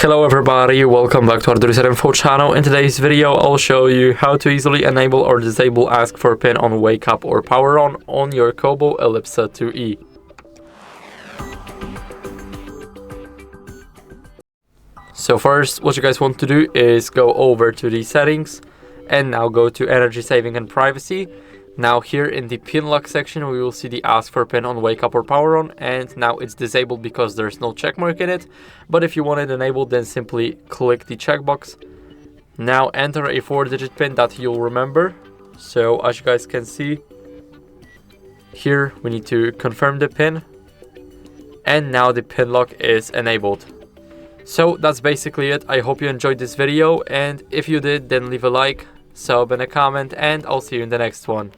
Hello everybody, welcome back to HardReset.Info channel. In today's video, I'll show you how to easily enable or disable ask for pin on wake up or power on your KOBO Elipsa 2E. So first, what you guys want to do is go over to the settings and now go to energy saving and privacy. Now here in the pin lock section, we will see the ask for pin on wake up or power on, and now it's disabled because there's no check mark in it. But if you want it enabled, then simply click the checkbox. Now enter a 4-digit pin that you'll remember. So as you guys can see, here we need to confirm the pin, and now the pin lock is enabled. So that's basically it. I hope you enjoyed this video, and if you did, then leave a like, sub and a comment, and I'll see you in the next one.